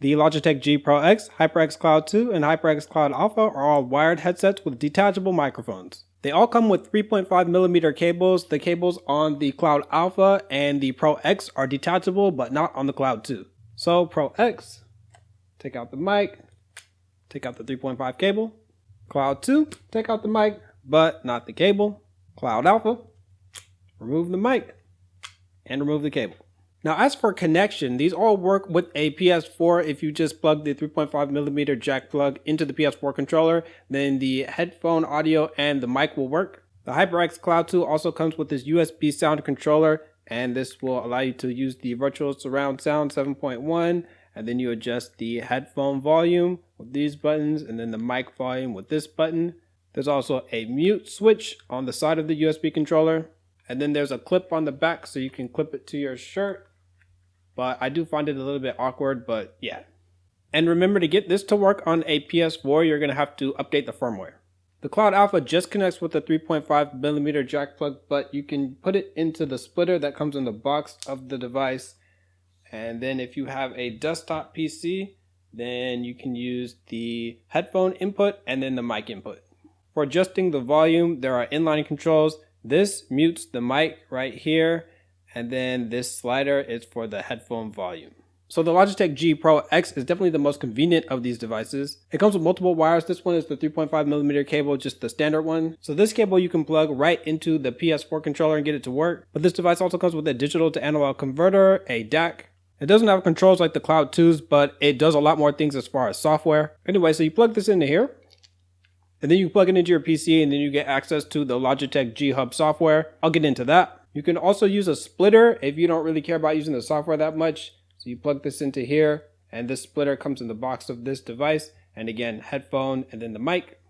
The Logitech G Pro X, HyperX Cloud 2, and HyperX Cloud Alpha are all wired headsets with detachable microphones. They all come with 3.5mm cables. The cables on the Cloud Alpha and the Pro X are detachable, but not on the Cloud 2. So Pro X, take out the mic, take out the 3.5 cable. Cloud 2, take out the mic, but not the cable. Cloud Alpha, remove the mic, and remove the cable. Now as for connection, these all work with a PS4. If you just plug the 3.5mm jack plug into the PS4 controller, then the headphone audio and the mic will work. The HyperX Cloud 2 also comes with this USB sound controller, and this will allow you to use the virtual surround sound 7.1, and then you adjust the headphone volume with these buttons, and then the mic volume with this button. There's also a mute switch on the side of the USB controller, and then there's a clip on the back so you can clip it to your shirt. But I do find it a little bit awkward, but yeah. And remember, to get this to work on a PS4, you're going to have to update the firmware. The Cloud Alpha just connects with the 3.5mm jack plug, but you can put it into the splitter that comes in the box of the device. And then if you have a desktop PC, then you can use the headphone input and then the mic input. For adjusting the volume, there are inline controls. This mutes the mic right here. And then this slider is for the headphone volume. So the Logitech G Pro X is definitely the most convenient of these devices. It comes with multiple wires. This one is the 3.5mm cable, just the standard one. So this cable you can plug right into the PS4 controller and get it to work. But this device also comes with a digital to analog converter, a DAC. It doesn't have controls like the Cloud 2's, but it does a lot more things as far as software. Anyway, so you plug this into here, and then you plug it into your PC, and then you get access to the Logitech G Hub software. I'll get into that. You can also use a splitter if you don't really care about using the software that much. So you plug this into here, and this splitter comes in the box of this device. And again, headphone and then the mic.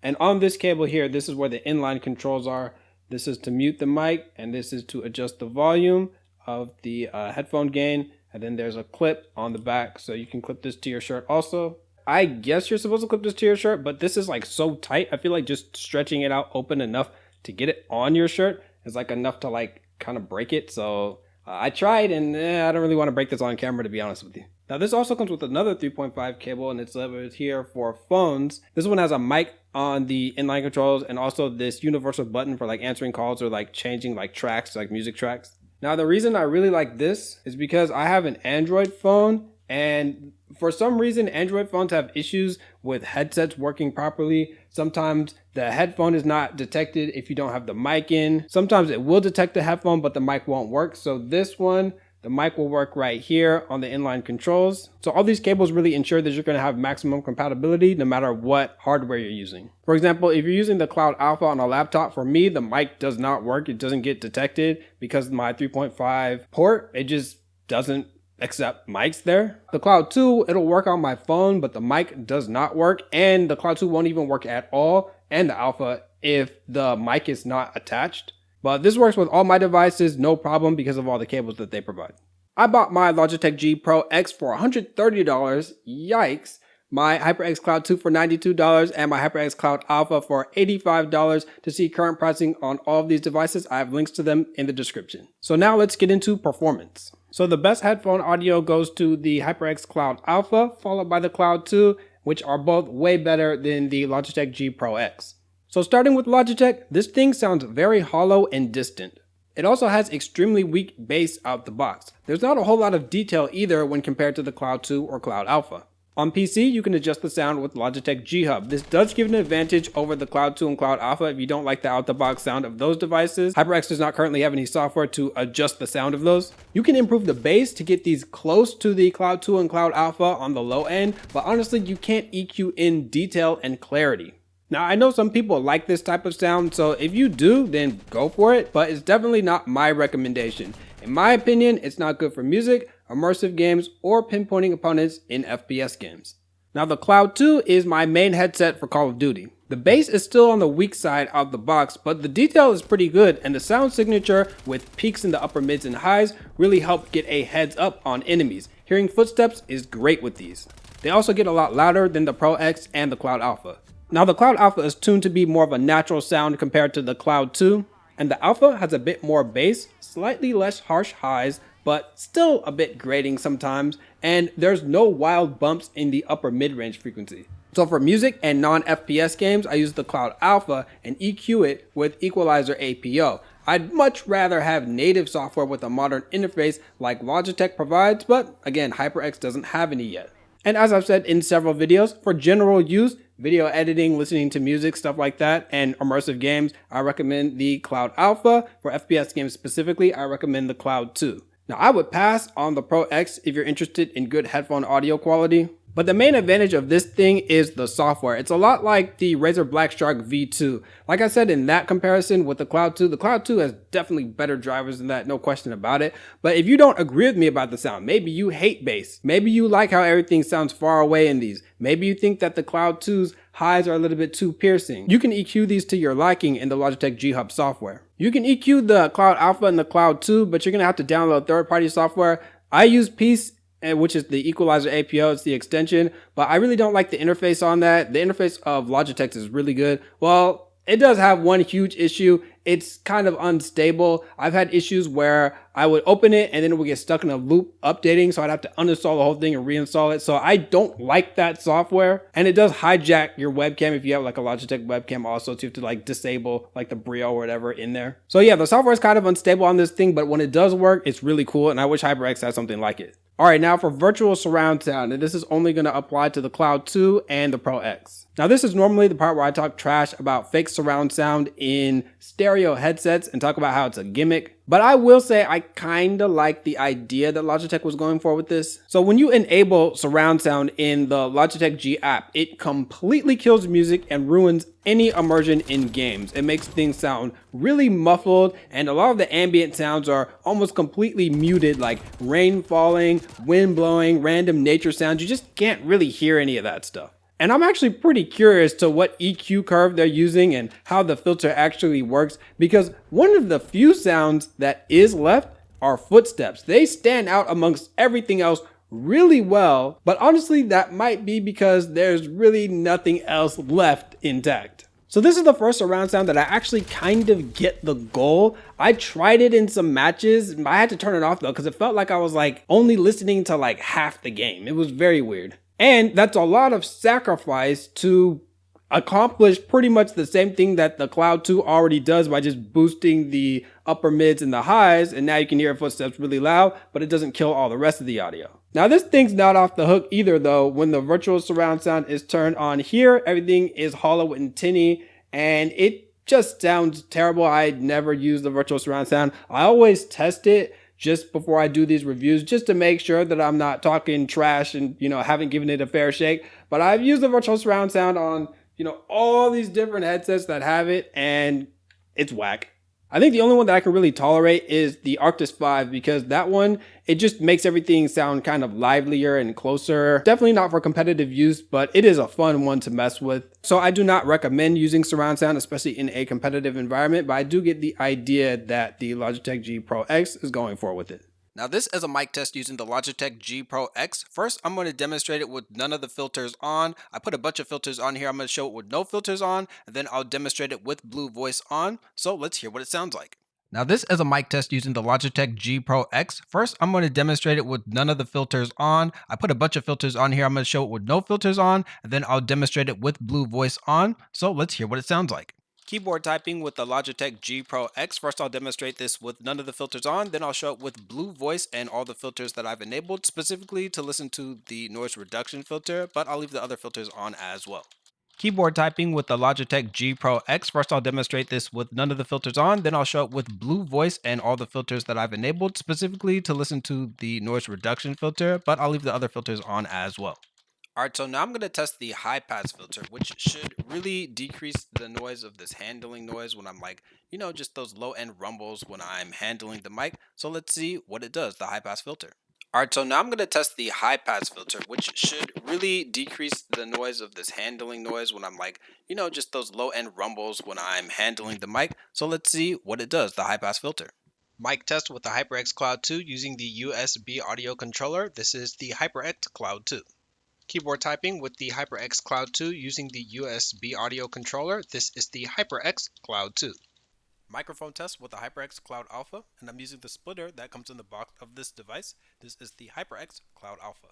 And on this cable here, this is where the inline controls are. This is to mute the mic, and this is to adjust the volume of the headphone gain. And then there's a clip on the back, so you can clip this to your shirt also. I guess you're supposed to clip this to your shirt, but this is like so tight. I feel like just stretching it out open enough to get it on your shirt is like enough to like kind of break it. So I tried, and I don't really want to break this on camera, to be honest with you. Now this also comes with another 3.5 cable, and it's levered here for phones. This one has a mic on the inline controls and also this universal button for like answering calls or like changing like tracks, like music tracks. Now the reason I really like this is because I have an Android phone, and for some reason Android phones have issues with headsets working properly. Sometimes the headphone is not detected if you don't have the mic in. Sometimes it will detect the headphone, but the mic won't work. So this one, the mic will work right here on the inline controls. So all these cables really ensure that you're going to have maximum compatibility no matter what hardware you're using. For example, if you're using the Cloud Alpha on a laptop, for me, the mic does not work. It doesn't get detected because my 3.5 port, it just doesn't accept mics there. The Cloud 2, it'll work on my phone, but the mic does not work, and the Cloud 2 won't even work at all, and the Alpha, if the mic is not attached. But this works with all my devices, no problem, because of all the cables that they provide. I bought my Logitech G Pro X for $130, yikes, my HyperX Cloud 2 for $92, and my HyperX Cloud Alpha for $85. To see current pricing on all of these devices, I have links to them in the description. So now let's get into performance. So the best headphone audio goes to the HyperX Cloud Alpha, followed by the Cloud 2, which are both way better than the Logitech G Pro X. So starting with Logitech, this thing sounds very hollow and distant. It also has extremely weak bass out the box. There's not a whole lot of detail either when compared to the Cloud 2 or Cloud Alpha. On PC, you can adjust the sound with Logitech G Hub. This does give an advantage over the Cloud 2 and Cloud Alpha if you don't like the out-the-box sound of those devices. HyperX does not currently have any software to adjust the sound of those. You can improve the bass to get these close to the Cloud 2 and Cloud Alpha on the low end, but honestly, you can't EQ in detail and clarity. Now, I know some people like this type of sound, so if you do, then go for it, but it's definitely not my recommendation. In my opinion, it's not good for music, immersive games, or pinpointing opponents in FPS games. Now the Cloud 2 is my main headset for Call of Duty. The bass is still on the weak side out the box, but the detail is pretty good, and the sound signature with peaks in the upper mids and highs really help get a heads up on enemies. Hearing footsteps is great with these. They also get a lot louder than the Pro X and the Cloud Alpha. Now the Cloud Alpha is tuned to be more of a natural sound compared to the Cloud 2, and the Alpha has a bit more bass, slightly less harsh highs, but still a bit grating sometimes, and there's no wild bumps in the upper mid-range frequency. So for music and non-FPS games, I use the Cloud Alpha and EQ it with Equalizer APO. I'd much rather have native software with a modern interface like Logitech provides, but again, HyperX doesn't have any yet. And as I've said in several videos, for general use, video editing, listening to music, stuff like that, and immersive games, I recommend the Cloud Alpha. For FPS games specifically, I recommend the Cloud 2. Now, I would pass on the Pro X if you're interested in good headphone audio quality. But the main advantage of this thing is the software. It's a lot like the Razer Black Shark V2. Like I said, in that comparison with the Cloud 2 has definitely better drivers than that, no question about it. But if you don't agree with me about the sound, maybe you hate bass, maybe you like how everything sounds far away in these, maybe you think that the Cloud 2's highs are a little bit too piercing, you can EQ these to your liking in the Logitech G Hub software. You can EQ the Cloud Alpha and the Cloud 2, but you're going to have to download third-party software. I use Peace, which is the Equalizer APO, it's the extension, but I really don't like the interface on that. The interface of Logitech is really good. Well, it does have one huge issue. It's kind of unstable. I've had issues where I would open it and then it would get stuck in a loop updating, so I'd have to uninstall the whole thing and reinstall it. So I don't like that software, and it does hijack your webcam if you have like a Logitech webcam also, so you have to like disable like the Brio or whatever in there. So yeah, the software is kind of unstable on this thing, but when it does work, it's really cool, and I wish HyperX had something like it. All right, now for virtual surround sound, and this is only going to apply to the Cloud 2 and the Pro X. Now this is normally the part where I talk trash about fake surround sound in stereo headsets and talk about how it's a gimmick. But I will say I kind of like the idea that Logitech was going for with this. So when you enable surround sound in the Logitech G app, it completely kills music and ruins any immersion in games. It makes things sound really muffled, and a lot of the ambient sounds are almost completely muted, like rain falling, wind blowing, random nature sounds. You just can't really hear any of that stuff. And I'm actually pretty curious to what EQ curve they're using and how the filter actually works, because one of the few sounds that is left are footsteps. They stand out amongst everything else really well, but honestly that might be because there's really nothing else left intact. So this is the first surround sound that I actually kind of get the goal. I tried it in some matches. I had to turn it off though, because it felt like I was like only listening to like half the game. It was very weird. And that's a lot of sacrifice to accomplish pretty much the same thing that the Cloud 2 already does by just boosting the upper mids and the highs. And now you can hear footsteps really loud, but it doesn't kill all the rest of the audio. Now this thing's not off the hook either though. When the virtual surround sound is turned on here, everything is hollow and tinny, and it just sounds terrible. I never use the virtual surround sound. I always test it just before I do these reviews, just to make sure that I'm not talking trash and, haven't given it a fair shake. But I've used the virtual surround sound on, all these different headsets that have it, and it's whack. I think the only one that I can really tolerate is the Arctis 5, because that one, it just makes everything sound kind of livelier and closer. Definitely not for competitive use, but it is a fun one to mess with. So I do not recommend using surround sound, especially in a competitive environment, but I do get the idea that the Logitech G Pro X is going for with it. Now this is a mic test using the Logitech G Pro X. First, I'm going to demonstrate it with none of the filters on. I put a bunch of filters on here. I'm going to show it with no filters on, and then I'll demonstrate it with Blue Voice on. So let's hear what it sounds like. Now this is a mic test using the Logitech G Pro X. First, I'm going to demonstrate it with none of the filters on. I put a bunch of filters on here. I'm going to show it with no filters on, and then I'll demonstrate it with Blue Voice on. So let's hear what it sounds like. Keyboard typing with the Logitech G Pro X. First, I'll demonstrate this with none of the filters on, then I'll show it with Blue Voice and all the filters that I've enabled, specifically to listen to the noise reduction filter, but I'll leave the other filters on as well. Keyboard typing with the Logitech G Pro X. First, I'll demonstrate this with none of the filters on, then I'll show it with Blue Voice and all the filters that I've enabled, specifically to listen to the noise reduction filter, but I'll leave the other filters on as well. Alright, so now I'm going to test the high pass filter, which should really decrease the noise of this handling noise when I'm like, just those low end rumbles when I'm handling the mic. So let's see what it does, the high pass filter. Alright, so now I'm going to test the high pass filter, which should really decrease the noise of this handling noise when I'm like, just those low end rumbles when I'm handling the mic. So let's see what it does, the high pass filter. Mic test with the HyperX Cloud 2 using the USB audio controller. This is the HyperX Cloud 2. Keyboard typing with the HyperX Cloud 2 using the USB audio controller. This is the HyperX Cloud 2. microphone test with the HyperX Cloud Alpha, and I'm using the splitter that comes in the box of this device. This is the HyperX Cloud Alpha.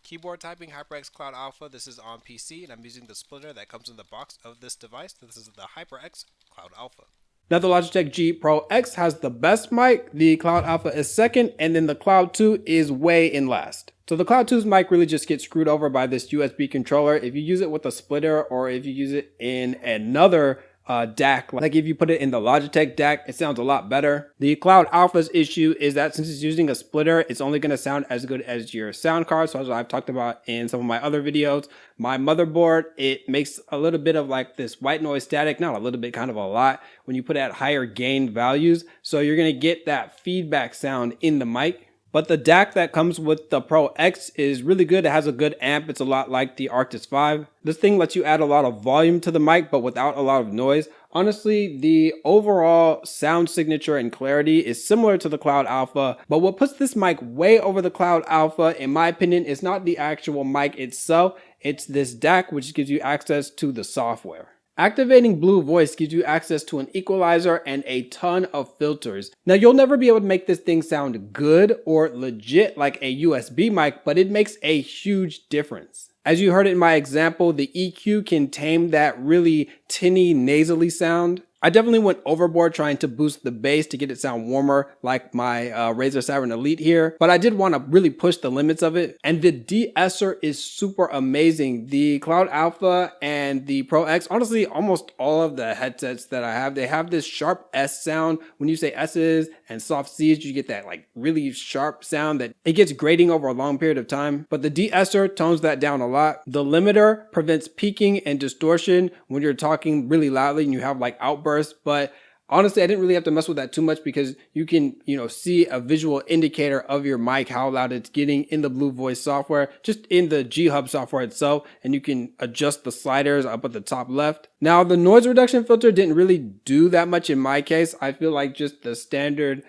Keyboard typing HyperX Cloud Alpha, this is on PC, and I'm using the splitter that comes in the box of this device. This is the HyperX Cloud Alpha. Now the Logitech G Pro X has the best mic, the Cloud Alpha is second, and then the Cloud 2 is way in last. So the Cloud 2's mic really just gets screwed over by this USB controller. If you use it with a splitter or if you use it in another DAC, like if you put it in the Logitech DAC, it sounds a lot better. The Cloud Alpha's issue is that since it's using a splitter, it's only going to sound as good as your sound card. So as I've talked about in some of my other videos, my motherboard, it makes a little bit of like this white noise static, not a little bit, kind of a lot when you put it at higher gain values. So you're going to get that feedback sound in the mic. But the DAC that comes with the Pro X is really good. It has a good amp. It's a lot like the Arctis 5. This thing lets you add a lot of volume to the mic, but without a lot of noise. Honestly, the overall sound signature and clarity is similar to the Cloud Alpha, but what puts this mic way over the Cloud Alpha, in my opinion, is not the actual mic itself. It's this DAC, which gives you access to the software. Activating Blue Voice gives you access to an equalizer and a ton of filters. Now you'll never be able to make this thing sound good or legit like a USB mic, but it makes a huge difference. As you heard in my example, the EQ can tame that really tinny, nasally sound. I definitely went overboard trying to boost the bass to get it sound warmer like my Razer Siren Elite here, but I did want to really push the limits of it. And the de-esser is super amazing. The Cloud Alpha and the Pro X, honestly, almost all of the headsets that I have, they have this sharp S sound. When you say S's and soft C's, you get that like really sharp sound that it gets grating over a long period of time. But the de-esser tones that down a lot. The limiter prevents peaking and distortion when you're talking really loudly and you have like outbursts. But honestly, I didn't really have to mess with that too much because you can, see a visual indicator of your mic, how loud it's getting in the Blue Voice software, just in the G Hub software itself, and you can adjust the sliders up at the top left. Now, the noise reduction filter didn't really do that much in my case. I feel like just the standard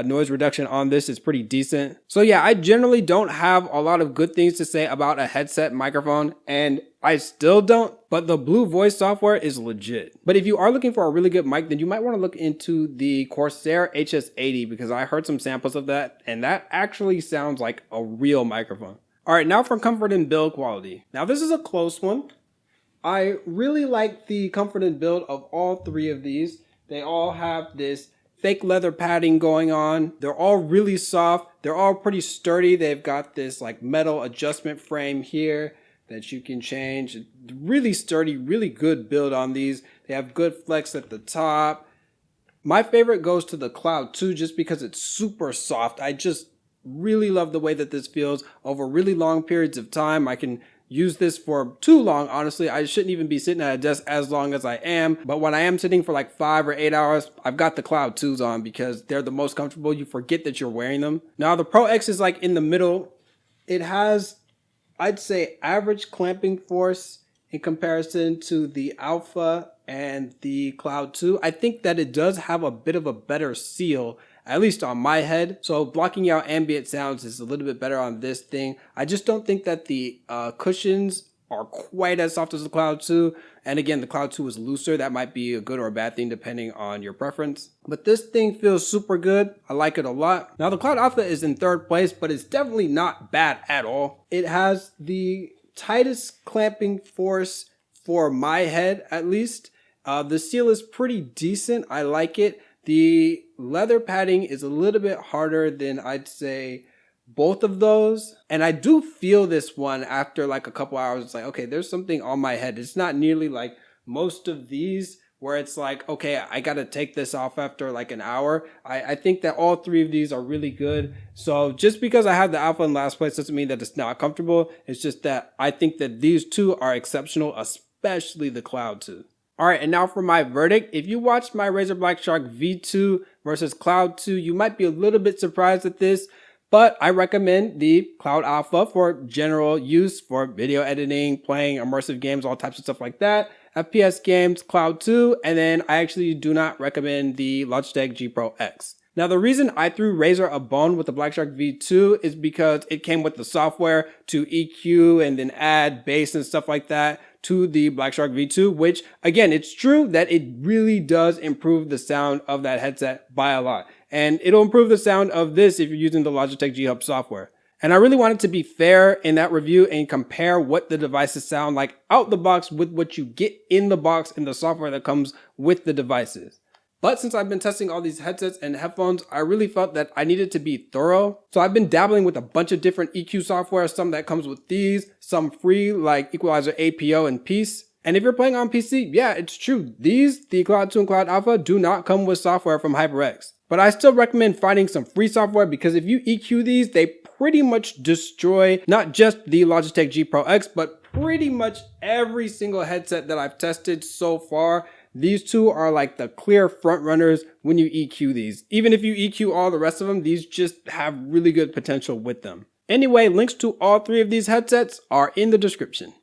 noise reduction on this is pretty decent. So yeah, I generally don't have a lot of good things to say about a headset microphone, and I still don't, but the Blue Voice software is legit. But if you are looking for a really good mic, then you might want to look into the Corsair HS80 because I heard some samples of that, and that actually sounds like a real microphone. All right, now for comfort and build quality. Now this is a close one. I really like the comfort and build of all three of these. They all have this fake leather padding going on. They're all really soft. They're all pretty sturdy. They've got this like metal adjustment frame here that you can change. Really sturdy, really good build on these. They have good flex at the top. My favorite goes to the Cloud 2 just because it's super soft. I just really love the way that this feels over really long periods of time. I can use this for too long, honestly. I shouldn't even be sitting at a desk as long as I am. But when I am sitting for like 5 or 8 hours, I've got the Cloud 2s on because they're the most comfortable. You forget that you're wearing them. Now the Pro X is like in the middle. It has, I'd say, average clamping force in comparison to the Alpha and the Cloud 2. I think that it does have a bit of a better seal, at least on my head. So blocking out ambient sounds is a little bit better on this thing. I just don't think that the cushions are quite as soft as the Cloud 2. And again, the Cloud 2 is looser. That might be a good or a bad thing depending on your preference. But this thing feels super good. I like it a lot. Now the Cloud Alpha is in third place, but it's definitely not bad at all. It has the tightest clamping force for my head, at least. The seal is pretty decent. I like it. The leather padding is a little bit harder than I'd say both of those. And I do feel this one after like a couple hours. It's like, okay, there's something on my head. It's not nearly like most of these where it's like, okay, I got to take this off after like an hour. I think that all three of these are really good. So just because I have the Alpha in last place doesn't mean that it's not comfortable. It's just that I think that these two are exceptional, especially the Cloud 2. All right, and now for my verdict. If you watched my Razer Black Shark V2 versus Cloud 2, you might be a little bit surprised at this, but I recommend the Cloud Alpha for general use for video editing, playing immersive games, all types of stuff like that. FPS games, Cloud 2, and then I actually do not recommend the Logitech G Pro X. Now, the reason I threw Razer a bone with the Blackshark V2 is because it came with the software to EQ and then add bass and stuff like that to the Blackshark V2, which again, it's true that it really does improve the sound of that headset by a lot. And it'll improve the sound of this if you're using the Logitech G Hub software. And I really wanted to be fair in that review and compare what the devices sound like out the box with what you get in the box and the software that comes with the devices. But since I've been testing all these headsets and headphones, I really felt that I needed to be thorough. So I've been dabbling with a bunch of different EQ software, some that comes with these, some free like Equalizer APO and Peace. And if you're playing on PC, yeah, it's true. These, the Cloud 2 and Cloud Alpha, do not come with software from HyperX. But I still recommend finding some free software because if you EQ these, they pretty much destroy not just the Logitech G Pro X, but pretty much every single headset that I've tested so far. These two are like the clear front runners when you EQ these. Even if you EQ all the rest of them, these just have really good potential with them. Anyway, links to all three of these headsets are in the description.